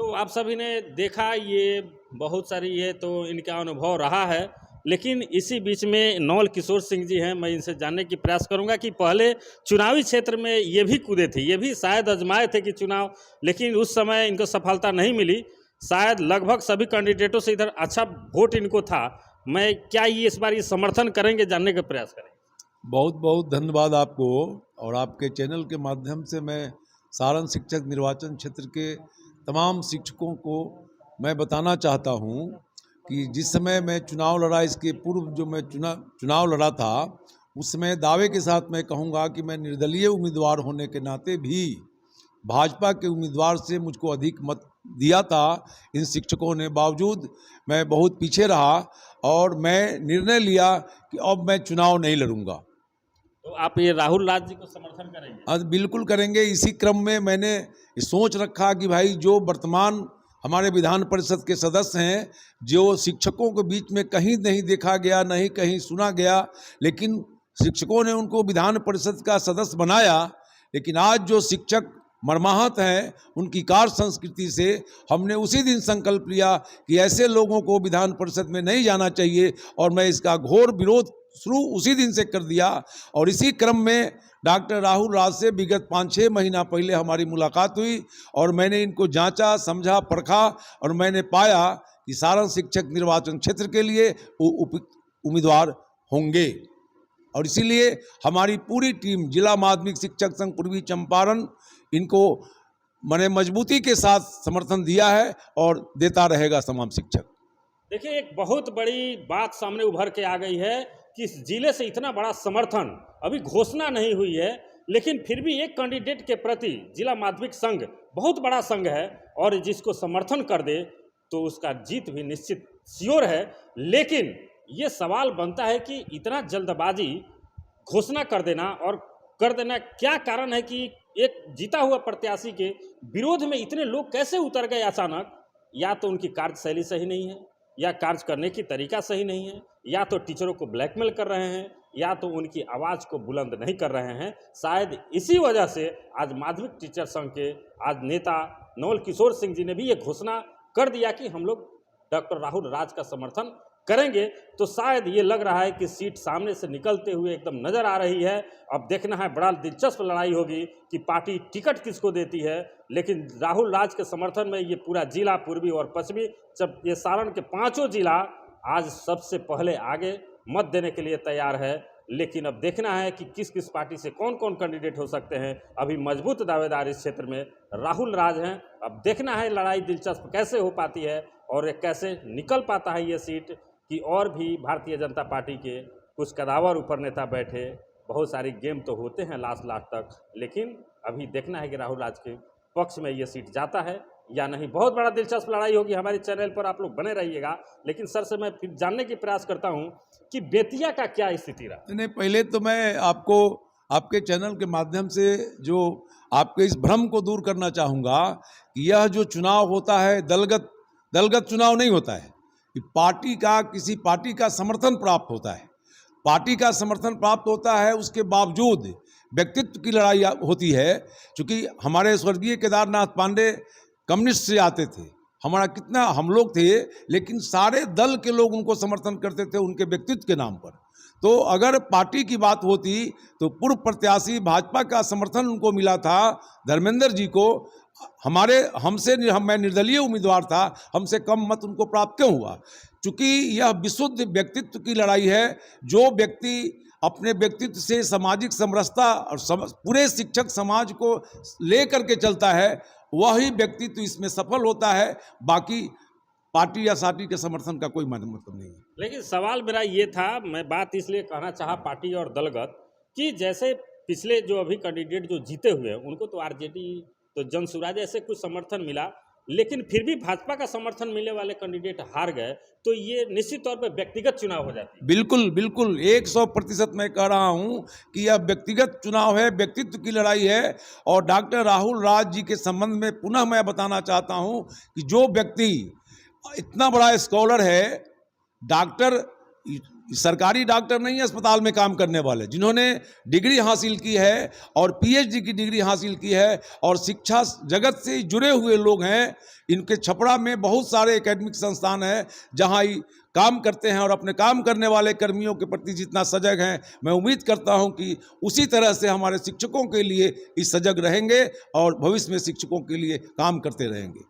तो आप सभी ने देखा ये बहुत सारी ये तो इनका अनुभव रहा है, लेकिन इसी बीच में नवल किशोर सिंह जी हैं। मैं इनसे जानने की प्रयास करूंगा कि पहले चुनावी क्षेत्र में ये भी कूदे थे, ये भी शायद आजमाए थे कि चुनाव, लेकिन उस समय इनको सफलता नहीं मिली। शायद लगभग सभी कैंडिडेटों से इधर अच्छा वोट इनको था। मैं क्या ये इस बार ये समर्थन करेंगे, जानने का प्रयास करेंगे। बहुत बहुत धन्यवाद आपको। और आपके चैनल के माध्यम से मैं सारण शिक्षक निर्वाचन क्षेत्र के तमाम शिक्षकों को मैं बताना चाहता हूं कि जिस समय मैं चुनाव लड़ा, इसके पूर्व जो मैं चुनाव लड़ा था, उस समय दावे के साथ मैं कहूंगा कि मैं निर्दलीय उम्मीदवार होने के नाते भी भाजपा के उम्मीदवार से मुझको अधिक मत दिया था। इन शिक्षकों ने, बावजूद मैं बहुत पीछे रहा और मैं निर्णय लिया कि अब मैं चुनाव नहीं लड़ूंगा। तो आप ये राहुल राज जी को समर्थन करेंगे? आज बिल्कुल करेंगे। इसी क्रम में मैंने सोच रखा कि भाई जो वर्तमान हमारे विधान परिषद के सदस्य हैं, जो शिक्षकों के बीच में कहीं नहीं देखा गया, नहीं कहीं सुना गया, लेकिन शिक्षकों ने उनको विधान परिषद का सदस्य बनाया, लेकिन आज जो शिक्षक मर्माहत हैं, उनकी कार्य संस्कृति से हमने उसी दिन संकल्प लिया कि ऐसे लोगों को विधान परिषद में नहीं जाना चाहिए, और मैं इसका घोर विरोध शुरू उसी दिन से कर दिया। और इसी क्रम में डॉक्टर राहुल राज से विगत 5-6 महीना पहले हमारी मुलाकात हुई और मैंने इनको जांचा, समझा, परखा, और मैंने पाया कि सारण शिक्षक निर्वाचन क्षेत्र के लिए उम्मीदवार होंगे। और इसीलिए हमारी पूरी टीम, जिला माध्यमिक शिक्षक संघ पूर्वी चंपारण, इनको मैंने मजबूती के साथ समर्थन दिया है और देता रहेगा तमाम शिक्षक। देखिए, एक बहुत बड़ी बात सामने उभर के आ गई है कि इस जिले से इतना बड़ा समर्थन, अभी घोषणा नहीं हुई है, लेकिन फिर भी एक कैंडिडेट के प्रति जिला माध्यमिक संघ बहुत बड़ा संघ है, और जिसको समर्थन कर दे तो उसका जीत भी निश्चित श्योर है। लेकिन ये सवाल बनता है कि इतना जल्दबाजी घोषणा कर देना क्या कारण है कि एक जीता हुआ प्रत्याशी के विरोध में इतने लोग कैसे उतर गए अचानक? या तो उनकी कार्यशैली सही नहीं है, या कार्य करने की तरीका सही नहीं है, या तो टीचरों को ब्लैकमेल कर रहे हैं, या तो उनकी आवाज़ को बुलंद नहीं कर रहे हैं। शायद इसी वजह से आज माध्यमिक टीचर संघ के आज नेता नवल किशोर सिंह जी ने भी ये घोषणा कर दिया कि हम लोग डॉक्टर राहुल राज का समर्थन करेंगे। तो शायद ये लग रहा है कि सीट सामने से निकलते हुए एकदम नजर आ रही है। अब देखना है, बड़ा दिलचस्प लड़ाई होगी कि पार्टी टिकट किसको देती है। लेकिन राहुल राज के समर्थन में ये पूरा जिला, पूर्वी और पश्चिमी, जब ये सारण के 5 जिला आज सबसे पहले आगे मत देने के लिए तैयार है। लेकिन अब देखना है कि किस किस पार्टी से कौन कौन कैंडिडेट हो सकते हैं। अभी मजबूत दावेदार इस क्षेत्र में राहुल राज हैं। अब देखना है लड़ाई दिलचस्प कैसे हो पाती है और कैसे निकल पाता है ये सीट, कि और भी भारतीय जनता पार्टी के कुछ कदावर ऊपर नेता बैठे। बहुत सारी गेम तो होते हैं लास्ट तक, लेकिन अभी देखना है कि राहुल राज के पक्ष में ये सीट जाता है या नहीं। बहुत बड़ा दिलचस्प लड़ाई होगी। हमारे चैनल पर आप लोग बने रहिएगा। लेकिन सर से मैं फिर जानने की प्रयास करता हूं कि बेतिया का क्या स्थिति रहा। नहीं, पहले तो मैं आपको आपके चैनल के माध्यम से जो आपके इस भ्रम को दूर करना चाहूँगा कि यह जो चुनाव होता है दलगत चुनाव नहीं होता है। कि पार्टी का, किसी पार्टी का समर्थन प्राप्त होता है, पार्टी का समर्थन प्राप्त होता है, उसके बावजूद व्यक्तित्व की लड़ाई होती है। क्योंकि हमारे स्वर्गीय केदारनाथ पांडे कम्युनिस्ट से आते थे, हमारा कितना हम लोग थे, लेकिन सारे दल के लोग उनको समर्थन करते थे उनके व्यक्तित्व के नाम पर। तो अगर पार्टी की बात होती तो पूर्व प्रत्याशी भाजपा का समर्थन उनको मिला था, धर्मेंद्र जी को। मैं निर्दलीय उम्मीदवार था, हमसे कम मत उनको प्राप्त क्यों हुआ? चूंकि यह विशुद्ध व्यक्तित्व की लड़ाई है। जो व्यक्ति अपने व्यक्तित्व से सामाजिक समरसता और पूरे शिक्षक समाज को लेकर के चलता है, वही व्यक्तित्व इसमें सफल होता है। बाकी पार्टी या साथी के समर्थन का कोई मतलब नहीं है। लेकिन सवाल मेरा ये था, मैं बात इसलिए कहना चाहा पार्टी और दलगत, कि जैसे पिछले जो अभी कैंडिडेट जो जीते हुए हैं उनको तो आरजेडी, तो जन स्वराज ऐसे कुछ समर्थन मिला, लेकिन फिर भी भाजपा का समर्थन मिलने वाले कैंडिडेट हार गए, तो ये निश्चित तौर पर व्यक्तिगत चुनाव हो जाती है। बिल्कुल बिल्कुल 100% मैं कह रहा हूं कि यह व्यक्तिगत चुनाव है, व्यक्तित्व की लड़ाई है। और डॉक्टर राहुल राज जी के संबंध में पुनः मैं बताना चाहता हूं कि जो व्यक्ति इतना बड़ा स्कॉलर है, डॉक्टर सरकारी डॉक्टर नहीं है अस्पताल में काम करने वाले, जिन्होंने डिग्री हासिल की है और पीएचडी की डिग्री हासिल की है और शिक्षा जगत से जुड़े हुए लोग हैं। इनके छपरा में बहुत सारे एकेडमिक संस्थान हैं जहां ये काम करते हैं और अपने काम करने वाले कर्मियों के प्रति जितना सजग हैं, मैं उम्मीद करता हूं कि उसी तरह से हमारे शिक्षकों के लिए इस सजग रहेंगे और भविष्य में शिक्षकों के लिए काम करते रहेंगे।